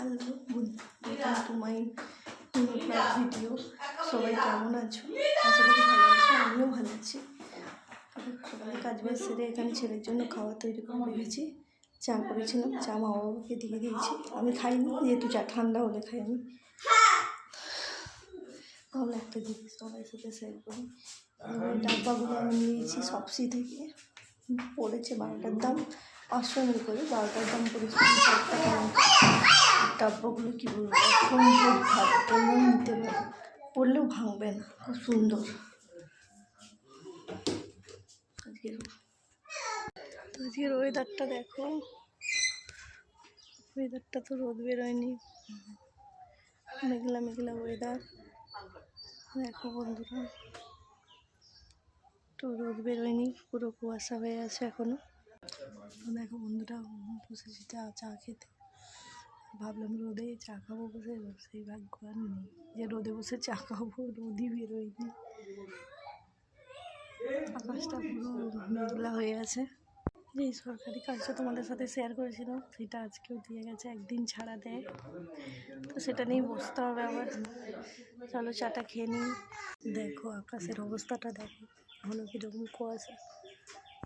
Hello welcome to my new blog video. সবাই কেমন আছো? আশা করি ভালো আছো, আমিও ভালো আছি। সকালে কাজ বাজ সেরে এখানে ছেলের জন্য খাওয়া তৈরি করে রেখেছি। চা করেছিলাম, চা মা বাবাকে দিয়ে দিয়েছি। আমি খাইনি, যেহেতু চা ঠান্ডা হলে খাই আমি। তাহলে একটা জিনিস সবাই সাথে শেয়ার করি। ডাব্বাগুলো আমি নিয়েছি সবসি থেকে, পড়েছে 12টার দাম 500 করে, 12টার দাম পড়েছে 50 টাকা। ডাব্বাগুলো কী বলবো, অসম্ভব ভালো, পড়লেও নিতে পারো, পড়লেও ভাঙবে না, খুব সুন্দর। আজকের ওয়েদারটা দেখো, ওয়েদারটা তো রোদ বেরোয়নি, মেঘলা মেঘলা ওয়েদার। দেখো বন্ধুরা, তো রোদ বেরোয়নি, পুরো কুয়াশা হয়ে আছে এখনো। দেখো বন্ধুরা, বসেছি চা খেতে। ভাবলাম রোদে চা খাবো বসে, সেই ভাগ্য আর নেই যে রোদে বসে চা খাবো, রোদই বেরোয়নি। আকাশটা পুরো মেঘলা হয়ে আছে। যে সরকারি কাজটা তোমাদের সাথে শেয়ার করেছিলাম, সেটা আজকেও দিয়ে গেছে, একদিন ছাড়া দেয়, তো সেটা নিয়েই বসতে হবে আবার। চলো চাটা খেয়ে নিই। দেখো আকাশের অবস্থাটা দেখো, এখনো কীরকম কুয়াশা।